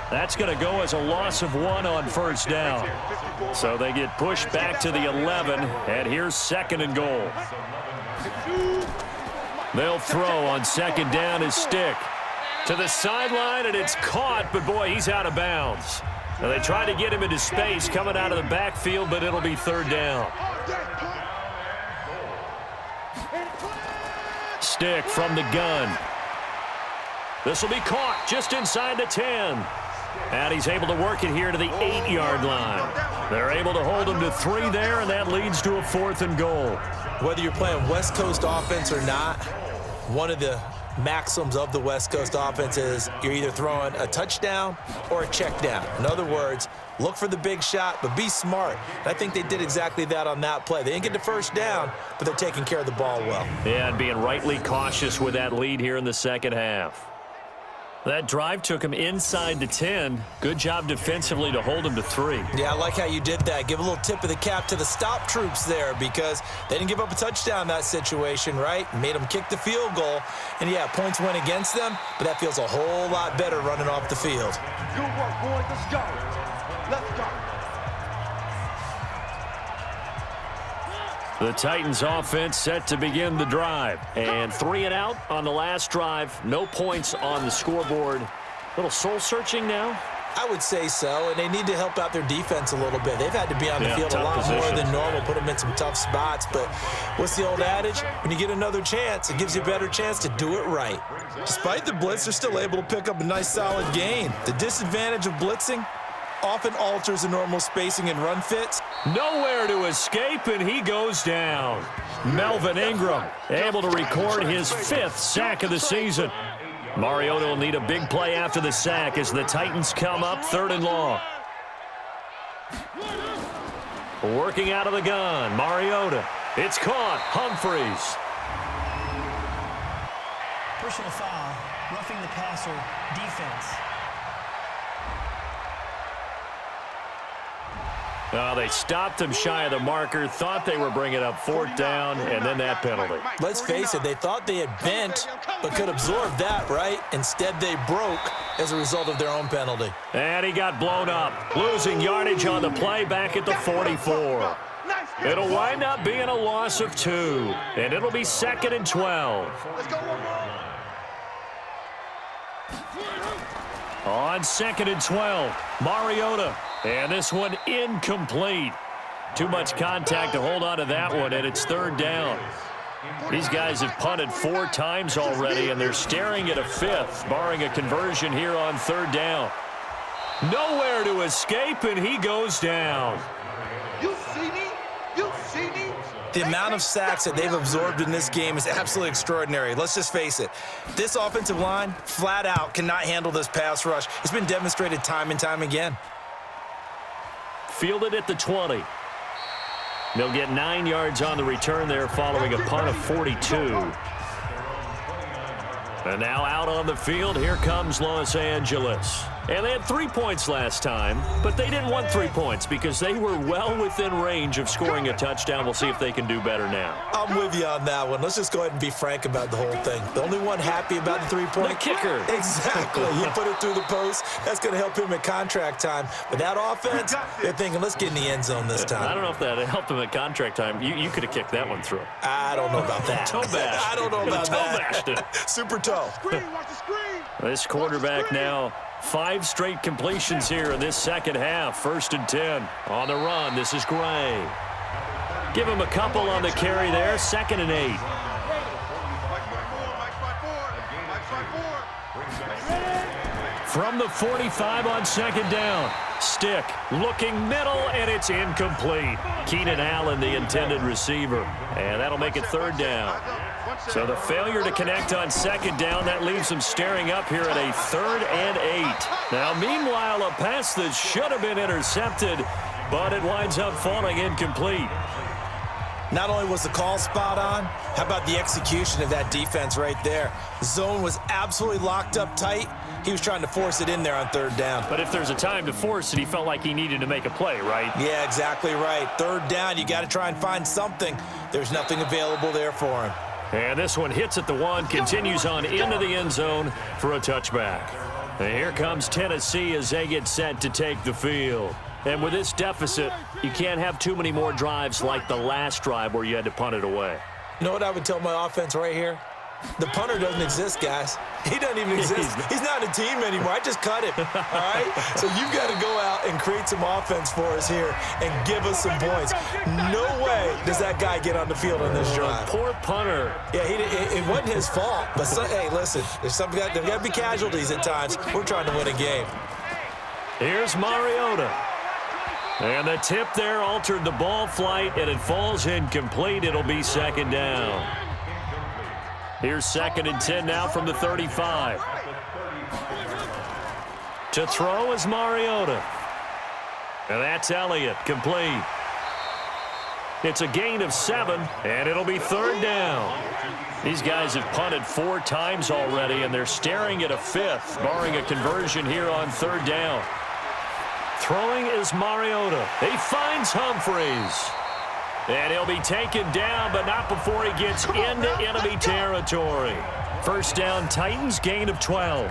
[SPEAKER 2] That's going to go as a loss of 1 on 1st down. So they get pushed back to the 11, and here's 2nd and goal. They'll throw on 2nd down his Stick. To the sideline, and it's caught, but boy, he's out of bounds. Now they try to get him into space coming out of the backfield, but it'll be 3rd down. Stick from the gun. This will be caught just inside the 10. And he's able to work it here to the 8-yard line. They're able to hold him to 3 there, and that leads to a 4th and goal.
[SPEAKER 3] Whether you're playing West Coast offense or not, one of the maxims of the West Coast offense is you're either throwing a touchdown or a check down. In other words, look for the big shot, but be smart. And I think they did exactly that on that play. They didn't get the 1st down, but they're taking care of the ball well.
[SPEAKER 2] Yeah, and being rightly cautious with that lead here in the 2nd half. That drive took him inside the 10. Good job defensively to hold him to 3.
[SPEAKER 3] Yeah, I like how you did that. Give a little tip of the cap to the stop troops there because they didn't give up a touchdown in that situation, right? Made them kick the field goal. And, yeah, points went against them, but that feels a whole lot better running off the field.
[SPEAKER 6] Good work, boys. Let's go. Let's go.
[SPEAKER 2] The Titans offense set to begin the drive. And 3 and out on the last drive. No points on the scoreboard. Little soul-searching now?
[SPEAKER 3] I would say so, and they need to help out their defense a little bit. They've had to be on the field a lot more than normal, put them in some tough spots. But what's the old adage? When you get another chance, it gives you a better chance to do it right. Despite the blitz, they're still able to pick up a nice, solid gain. The disadvantage of blitzing often alters the normal spacing and run fits.
[SPEAKER 2] Nowhere to escape, and he goes down. Melvin Ingram able to record his 5th sack of the season. Mariota will need a big play after the sack as the Titans come up 3rd and long. Working out of the gun, Mariota. It's caught, Humphries.
[SPEAKER 4] Personal foul, roughing the passer, defense.
[SPEAKER 2] They stopped him shy of the marker, thought they were bringing up 4th down, and then that penalty.
[SPEAKER 3] Let's face it, they thought they had bent, but could absorb that, right? Instead, they broke as a result of their own penalty.
[SPEAKER 2] And he got blown up, losing yardage on the play back at the 44. It'll wind up being a loss of 2, and it'll be 2nd and 12. On 2nd and 12, Mariota. And this one incomplete. Too much contact to hold on to that one, and it's 3rd down. These guys have punted 4 times already, and they're staring at a 5th, barring a conversion here on 3rd down. Nowhere to escape, and he goes down.
[SPEAKER 6] You see me? You see me?
[SPEAKER 3] The amount of sacks that they've absorbed in this game is absolutely extraordinary. Let's just face it. This offensive line, flat out, cannot handle this pass rush. It's been demonstrated time and time again.
[SPEAKER 2] Fielded at the 20. They'll get 9 yards on the return there following a punt of 42. And now out on the field, here comes Los Angeles. And they had 3 points last time, but they didn't want 3 points because they were well within range of scoring a touchdown. We'll see if they can do better now.
[SPEAKER 3] I'm with you on that one. Let's just go ahead and be frank about the whole thing. The only one happy about the 3-point?
[SPEAKER 2] The kicker.
[SPEAKER 3] Exactly. He put it through the post. That's going to help him at contract time. But that offense, they're thinking, let's get in the end zone this time.
[SPEAKER 2] I don't know if that helped him at contract time. You could have kicked that one through.
[SPEAKER 3] I don't know about that.
[SPEAKER 2] Toe bash.
[SPEAKER 3] I don't know about
[SPEAKER 2] toe
[SPEAKER 3] that.
[SPEAKER 2] bashed it.
[SPEAKER 3] Super toe.
[SPEAKER 6] Watch the screen.
[SPEAKER 2] This quarterback now 5 straight completions here in this second half. 1st and 10 on the run. This is Gray. Give him a couple on the carry there. 2nd and 8. From the 45 on 2nd down. Stick looking middle, and it's incomplete. Keenan Allen, the intended receiver. And that'll make it 3rd down. So the failure to connect on 2nd down, that leaves them staring up here at a 3rd and 8. Now, meanwhile, a pass that should have been intercepted, but it winds up falling incomplete.
[SPEAKER 3] Not only was the call spot on, how about the execution of that defense right there? Zone was absolutely locked up tight. He was trying to force it in there on 3rd down.
[SPEAKER 2] But if there's a time to force it, he felt like he needed to make a play, right?
[SPEAKER 3] Yeah, exactly right. 3rd down, you got to try and find something. There's nothing available there for him.
[SPEAKER 2] And this one hits at the 1, continues on into the end zone for a touchback. And here comes Tennessee as they get set to take the field. And with this deficit, you can't have too many more drives like the last drive where you had to punt it away.
[SPEAKER 3] You know what I would tell my offense right here? The punter doesn't exist, guys. He doesn't even exist. He's not a team anymore. I just cut him, all right? So you've got to go out and create some offense for us here and give us some points. No way does that guy get on the field on this drive.
[SPEAKER 2] Poor punter.
[SPEAKER 3] Yeah, it wasn't his fault. But, hey, listen, there's got to be casualties at times. We're trying to win a game.
[SPEAKER 2] Here's Mariota. And the tip there altered the ball flight, and it falls incomplete. It'll be 2nd down. Here's 2nd and 10 now from the 35. To throw is Mariota. And that's Elliott, complete. It's a gain of 7, and it'll be 3rd down. These guys have punted 4 times already, and they're staring at a 5th, barring a conversion here on 3rd down. Throwing is Mariota. He finds Humphries. And he'll be taken down, but not before he gets into enemy territory. 1st down, Titans, gain of 12.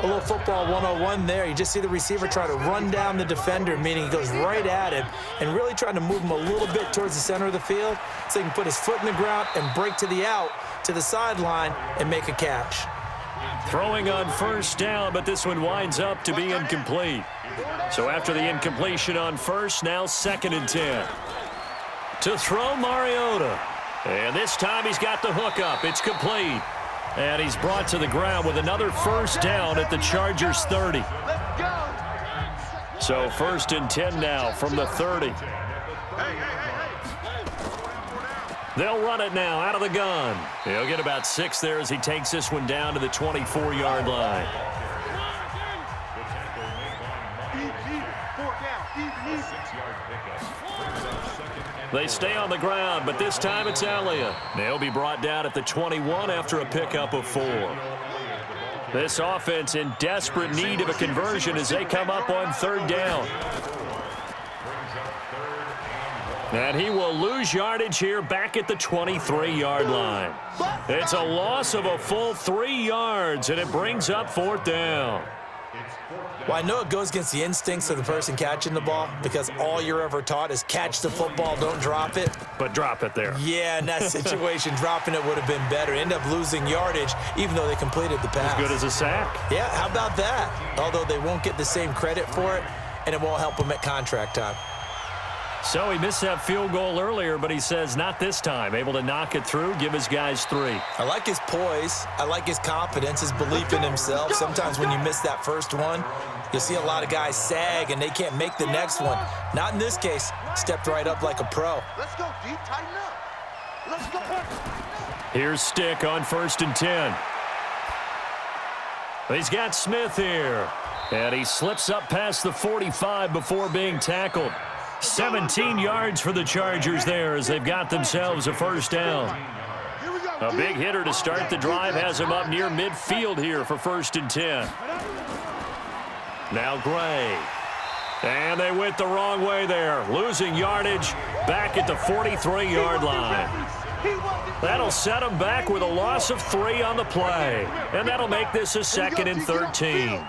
[SPEAKER 3] A little football 101 there. You just see the receiver try to run down the defender, meaning he goes right at him and really trying to move him a little bit towards the center of the field so he can put his foot in the ground and break to the out, to the sideline, and make a catch.
[SPEAKER 2] Throwing on 1st down, but this one winds up to be incomplete. So after the incompletion on 1st, now 2nd and 10. To throw Mariota. And this time he's got the hook up. It's complete. And he's brought to the ground with another 1st down at the Chargers 30. So 1st and 10 now from the 30. They'll run it now out of the gun. He'll get about 6 there as he takes this one down to the 24-yard line. They stay on the ground, but this time it's Elliott. They'll be brought down at the 21 after a pickup of 4. This offense in desperate need of a conversion as they come up on 3rd down. And he will lose yardage here back at the 23-yard line. It's a loss of a full 3 yards, and it brings up 4th down.
[SPEAKER 3] Well, I know it goes against the instincts of the person catching the ball because all you're ever taught is catch the football, don't drop it.
[SPEAKER 2] But drop it there.
[SPEAKER 3] Yeah, in that situation, dropping it would have been better. End up losing yardage, even though they completed the pass.
[SPEAKER 2] As good as a sack.
[SPEAKER 3] Yeah, how about that? Although they won't get the same credit for it, and it won't help them at contract time.
[SPEAKER 2] So he missed that field goal earlier, but he says not this time. Able to knock it through, give his guys 3.
[SPEAKER 3] I like his poise. I like his confidence, his belief in himself. Sometimes when you miss that first one, you'll see a lot of guys sag and they can't make the next one. Not in this case. Stepped right up like a pro.
[SPEAKER 6] Let's go, D. Tighten up. Let's go.
[SPEAKER 2] Here's Stick on 1st and 10. He's got Smith here. And he slips up past the 45 before being tackled. 17 yards for the Chargers there as they've got themselves a 1st down. A big hitter to start the drive has him up near midfield here for 1st and 10. Now Gray. And they went the wrong way there. Losing yardage back at the 43-yard line. That'll set them back with a loss of 3 on the play. And that'll make this a 2nd and 13.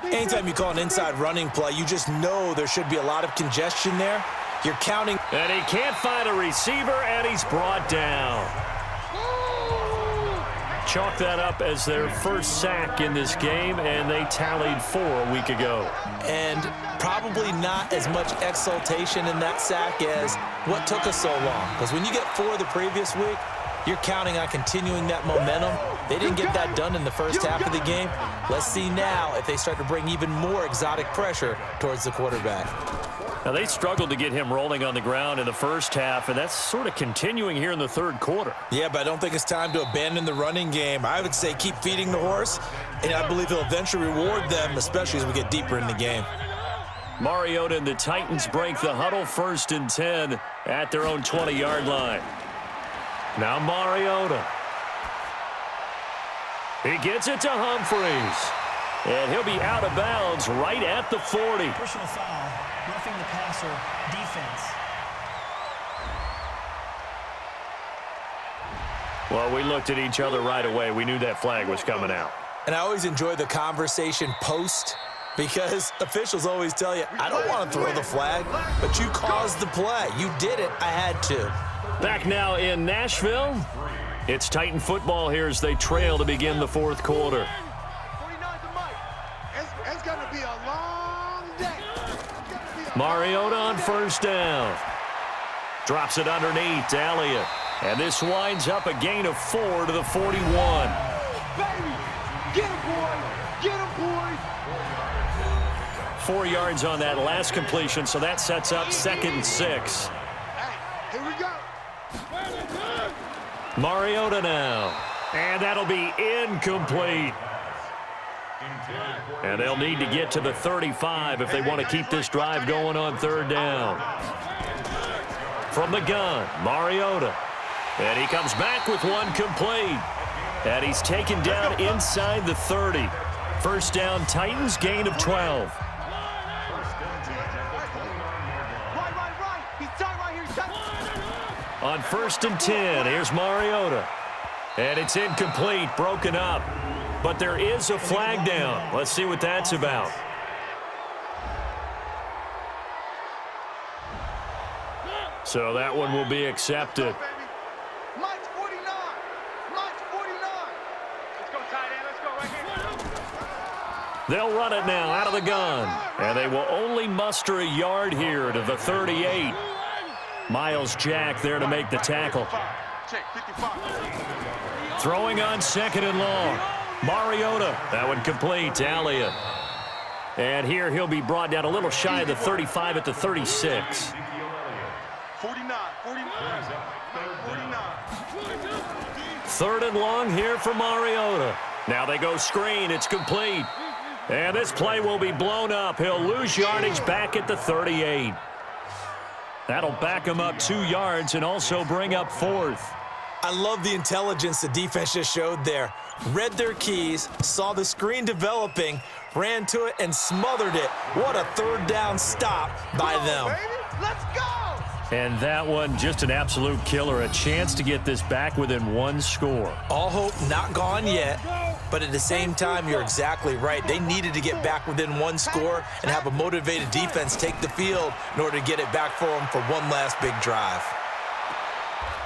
[SPEAKER 3] Anytime you call an inside running play, you just know there should be a lot of congestion there. You're counting.
[SPEAKER 2] And he can't find a receiver, and he's brought down. Chalk that up as their first sack in this game, and they tallied 4 a week ago.
[SPEAKER 3] And probably not as much exultation in that sack as what took us so long. Because when you get 4 the previous week, you're counting on continuing that momentum. They didn't get that done in the first half of the game. Let's see now if they start to bring even more exotic pressure towards the quarterback.
[SPEAKER 2] Now, they struggled to get him rolling on the ground in the first half, and that's sort of continuing here in the 3rd quarter.
[SPEAKER 3] Yeah, but I don't think it's time to abandon the running game. I would say keep feeding the horse, and I believe he'll eventually reward them, especially as we get deeper in the game.
[SPEAKER 2] Mariota and the Titans break the huddle 1st and 10 at their own 20-yard line. Now Mariota. He gets it to Humphreys. And he'll be out of bounds right at the 40.
[SPEAKER 4] Personal foul, roughing the passer, defense.
[SPEAKER 2] Well, we looked at each other right away. We knew that flag was coming out.
[SPEAKER 3] And I always enjoy the conversation post because officials always tell you, I don't want to throw the flag, but you caused the play. You did it. I had to.
[SPEAKER 2] Back now in Nashville. It's Titan football here as they trail to begin the 4th quarter.
[SPEAKER 6] It's going to be a long day.
[SPEAKER 2] Mariota on 1st down. Drops it underneath to Elliott. And this winds up a gain of 4 to the 41.
[SPEAKER 6] Baby, get him, boy. Get him, boy.
[SPEAKER 2] 4 yards on that last completion, so that sets up 2nd and 6.
[SPEAKER 6] Hey, here we go.
[SPEAKER 2] Mariota now. And that'll be incomplete. And they'll need to get to the 35 if they want to keep this drive going on 3rd down. From the gun, Mariota. And he comes back with one complete. And he's taken down inside the 30. 1st down, Titans, gain of 12.
[SPEAKER 6] Right. He's tight right here. He's tight.
[SPEAKER 2] On 1st and 10, here's Mariota. And it's incomplete, broken up. But there is a flag down. Let's see what that's about. So that one will be accepted.
[SPEAKER 6] Mike's 49. Mike's 49.
[SPEAKER 5] Let's go, tight end. Let's go right here.
[SPEAKER 2] They'll run it now out of the gun. And they will only muster a yard here to the 38. Miles Jack there to make the tackle.
[SPEAKER 6] Check, 55.
[SPEAKER 2] Throwing on 2nd and long. Mariota, that one complete to Elliott. And here he'll be brought down a little shy of the 35 at the 36.
[SPEAKER 6] 49.
[SPEAKER 2] 3rd and long here for Mariota. Now they go screen. It's complete. And this play will be blown up. He'll lose yardage back at the 38. That'll back him up 2 yards and also bring up 4th.
[SPEAKER 3] I love the intelligence the defense just showed there. Read their keys, saw the screen developing, ran to it, and smothered it. What a 3rd down stop by them.
[SPEAKER 6] Baby, let's go.
[SPEAKER 2] And that one, just an absolute killer. A chance to get this back within one score.
[SPEAKER 3] All hope not gone yet, but at the same time, you're exactly right. They needed to get back within one score and have a motivated defense take the field in order to get it back for them for one last big drive.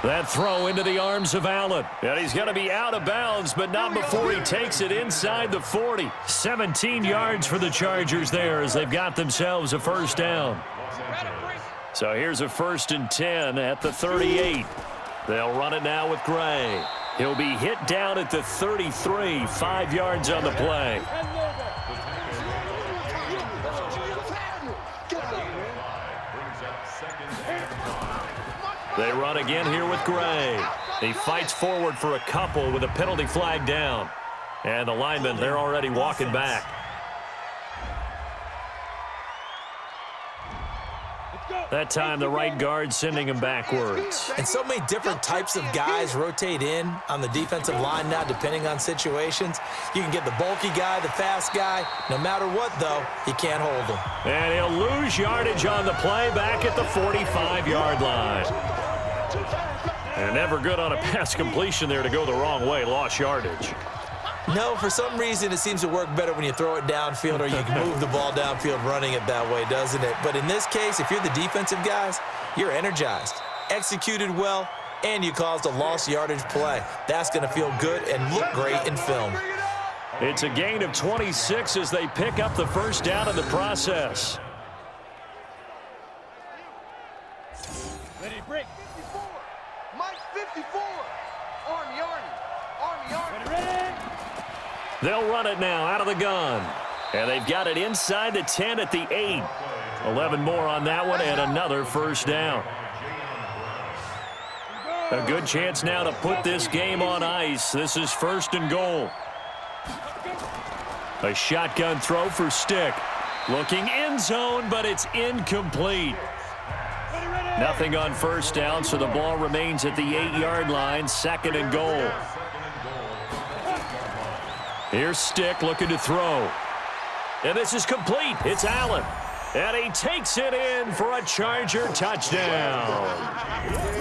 [SPEAKER 2] That throw into the arms of Allen. And he's going to be out of bounds, but not before he takes it inside the 40. 17 yards for the Chargers there as they've got themselves a first down. So here's a 1st and 10 at the 38. They'll run it now with Gray. He'll be hit down at the 33, 5 yards on the play. They run again here with Gray. He fights forward for a couple with a penalty flag down. And the linemen, they're already walking back. That time, the right guard sending him backwards.
[SPEAKER 3] And so many different types of guys rotate in on the defensive line now, depending on situations. You can get the bulky guy, the fast guy. No matter what, though, he can't hold him.
[SPEAKER 2] And he'll lose yardage on the play back at the 45-yard line. And never good on a pass completion there to go the wrong way. Lost yardage.
[SPEAKER 3] No, for some reason, it seems to work better when you throw it downfield or you can move the ball downfield running it that way, doesn't it? But in this case, if you're the defensive guys, you're energized, executed well, and you caused a lost yardage play. That's going to feel good and look great in film.
[SPEAKER 2] It's a gain of 26 as they pick up the first down in the process.
[SPEAKER 5] Ready, break. 54. Mike 54. Army. Ready.
[SPEAKER 2] They'll run it now out of the gun. And they've got it inside the 10 at the 8. 11 more on that one and another first down. A good chance now to put this game on ice. This is 1st and goal. A shotgun throw for Stick. Looking end zone, but it's incomplete. Nothing on first down, so the ball remains at the 8-yard line, 2nd and goal. Here's Stick looking to throw. And this is complete. It's Allen. And he takes it in for a Charger touchdown.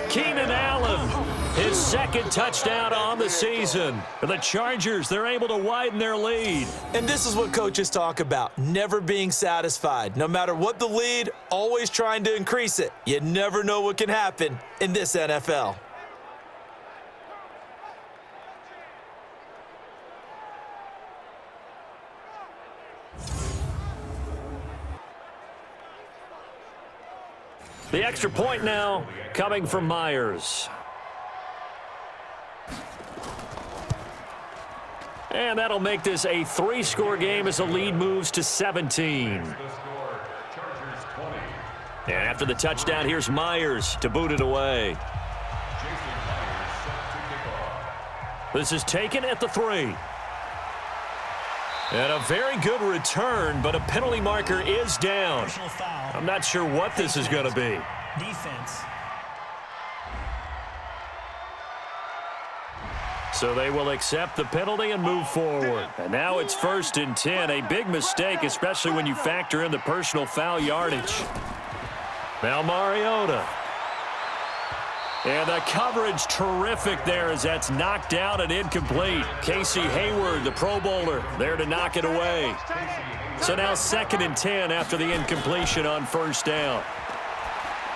[SPEAKER 2] Keenan Allen, his 2nd touchdown on the season. For the Chargers, they're able to widen their lead.
[SPEAKER 3] And this is what coaches talk about, never being satisfied. No matter what the lead, always trying to increase it. You never know what can happen in this NFL.
[SPEAKER 2] The extra point now coming from Myers. And that'll make this a 3-score game as the lead moves to 17. And after the touchdown, here's Myers to boot it away. This is taken at the 3. And a very good return, but a penalty marker is down. I'm not sure what this is going to be.
[SPEAKER 4] Defense.
[SPEAKER 2] So they will accept the penalty and move forward. And now it's 1st and 10. A big mistake, especially when you factor in the personal foul yardage. Now Mariota. And the coverage terrific there as that's knocked down and incomplete. Casey Hayward, the Pro Bowler, there to knock it away. So now 2nd and 10 after the incompletion on first down.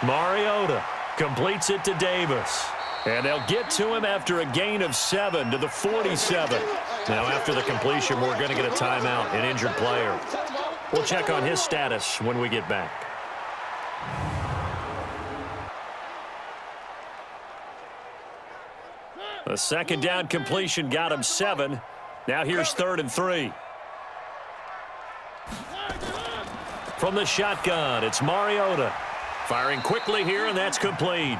[SPEAKER 2] Mariota completes it to Davis. And they'll get to him after a gain of 7 to the 47. Now after the completion, we're going to get a timeout, an injured player. We'll check on his status when we get back. A 2nd down completion got him 7. Now here's 3rd and 3. From the shotgun, it's Mariota. Firing quickly here, and that's complete.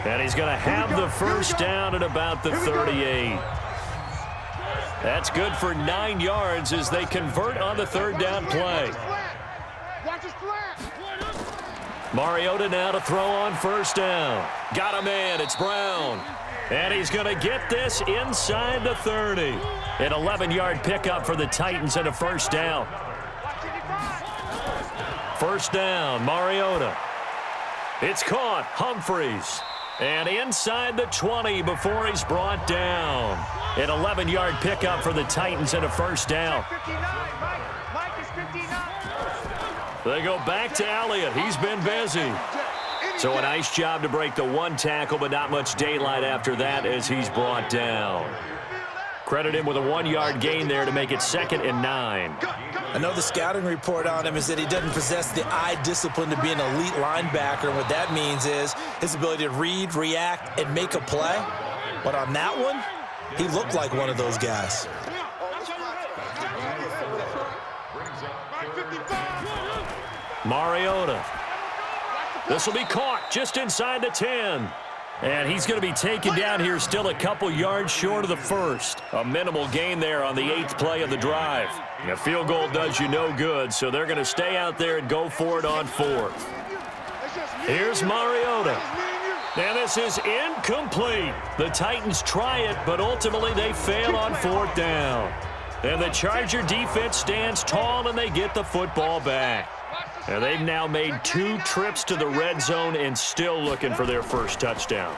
[SPEAKER 2] And he's going to have the first down at about the 38. That's good for 9 yards as they convert on the 3rd down play. Mariota now to throw on first down. Got a man, it's Brown. And he's going to get this inside the 30. An 11-yard pickup for the Titans and a first down. First down, Mariota. It's caught. Humphries. And inside the 20 before he's brought down. An 11-yard pickup for the Titans and a first down.
[SPEAKER 5] 59, Mike is 59.
[SPEAKER 2] They go back to Elliott. He's been busy. So a nice job to break the one tackle, but not much daylight after that as he's brought down. Credit him with a 1-yard gain there to make it 2nd and 9.
[SPEAKER 3] I know the scouting report on him is that he doesn't possess the eye discipline to be an elite linebacker. And what that means is his ability to read, react, and make a play. But on that one, he looked like one of those guys.
[SPEAKER 2] Mariota. This will be caught just inside the 10. And he's going to be taken down here still a couple yards short of the first. A minimal gain there on the 8th play of the drive. A field goal does you no good, so they're going to stay out there and go for it on 4th. Here's Mariota. And this is incomplete. The Titans try it, but ultimately they fail on 4th down. And the Charger defense stands tall, and they get the football back. And they've now made 2 trips to the red zone and still looking for their first touchdown.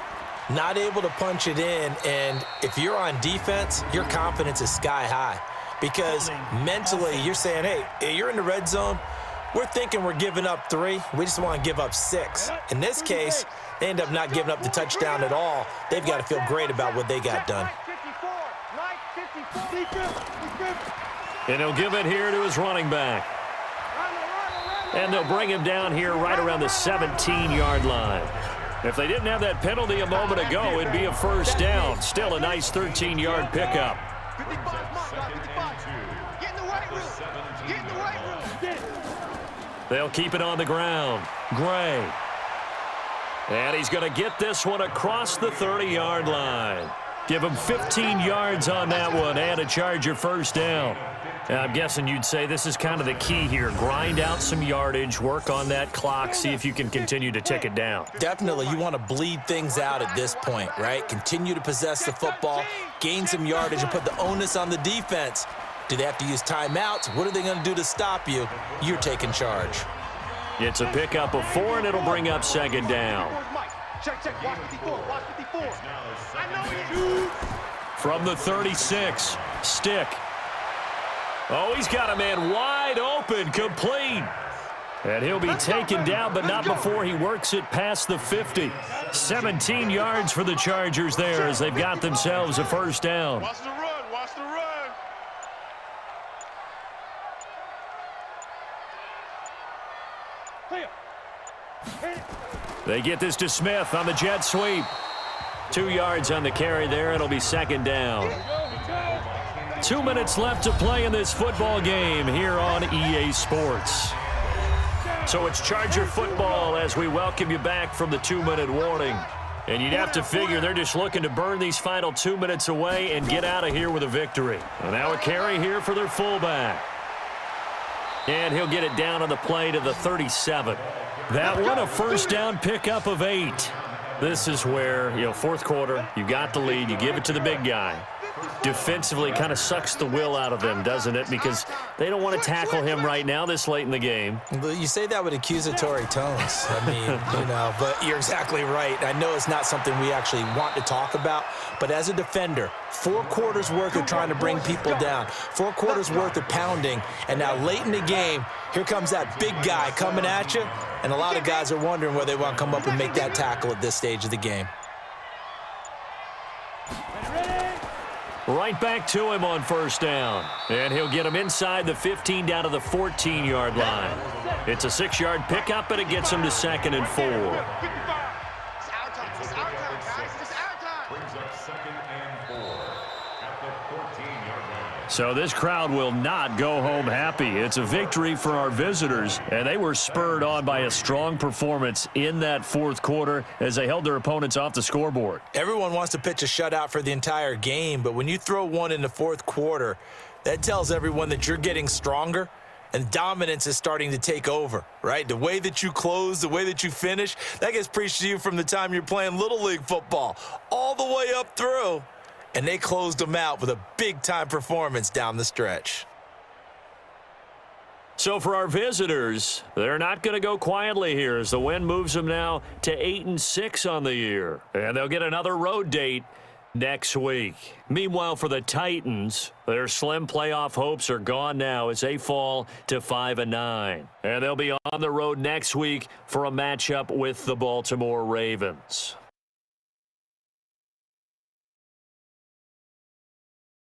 [SPEAKER 3] Not able to punch it in, and if you're on defense, your confidence is sky high. Because mentally, you're saying, hey, you're in the red zone. We're thinking we're giving up 3. We just want to give up 6. In this case, they end up not giving up the touchdown at all. They've got to feel great about what they got done.
[SPEAKER 2] And he'll give it here to his running back. And they'll bring him down here right around the 17-yard line. If they didn't have that penalty a moment ago, it'd be a first down. Still a nice 13-yard pickup. They'll keep it on the ground. Gray. And he's going to get this one across the 30-yard line. Give him 15 yards on that one and a Charger first down. I'm guessing you'd say this is kind of the key here. Grind out some yardage, work on that clock, see if you can continue to tick it down.
[SPEAKER 3] Definitely, you want to bleed things out at this point, right? Continue to possess the football, gain some yardage, and put the onus on the defense. Do they have to use timeouts? What are they going to do to stop you? You're taking charge.
[SPEAKER 2] It's a pickup of 4, and it'll bring up 2nd down. From the 36, Stick. Oh, he's got a man wide open, complete. And he'll be taken down, but not before he works it past the 50. 17 yards for the Chargers there as they've got themselves a first down.
[SPEAKER 5] Watch the run, watch the run.
[SPEAKER 2] They get this to Smith on the jet sweep. 2 yards on the carry there. It'll be 2nd down. 2 minutes left to play in this football game here on EA Sports. So it's Charger football as we welcome you back from the 2-minute warning. And you'd have to figure they're just looking to burn these final 2 minutes away and get out of here with a victory. And now a carry here for their fullback. And he'll get it down on the play to the 37. That one a first down pickup of 8. This is where, 4th quarter, you got the lead, you give it to the big guy. Defensively kind of sucks the will out of them, doesn't it? Because they don't want to tackle him right now this late in the game.
[SPEAKER 3] You say that with accusatory tones. I mean, but you're exactly right. I know it's not something we actually want to talk about, but as a defender, 4 quarters worth of trying to bring people down, 4 quarters worth of pounding, and now late in the game, here comes that big guy coming at you, and a lot of guys are wondering whether they want to come up and make that tackle at this stage of the game.
[SPEAKER 2] Right back to him on first down. And he'll get him inside the 15 down to the 14-yard line. It's a 6-yard pickup, and it gets him to 2nd and 4.
[SPEAKER 5] It's our time, guys. It's our time.
[SPEAKER 7] Brings up 2nd and 4 at the 14-yard line.
[SPEAKER 2] So this crowd will not go home happy. It's a victory for our visitors, and they were spurred on by a strong performance in that 4th quarter as they held their opponents off the scoreboard.
[SPEAKER 3] Everyone wants to pitch a shutout for the entire game, but when you throw one in the 4th quarter, that tells everyone that you're getting stronger and dominance is starting to take over, right? The way that you close, the way that you finish, that gets preached to you from the time you're playing Little League football all the way up through. And they closed them out with a big-time performance down the stretch.
[SPEAKER 2] So for our visitors, they're not going to go quietly here as the win moves them now to 8-6 on the year. And they'll get another road date next week. Meanwhile, for the Titans, their slim playoff hopes are gone now as they fall to 5-9. And they'll be on the road next week for a matchup with the Baltimore Ravens.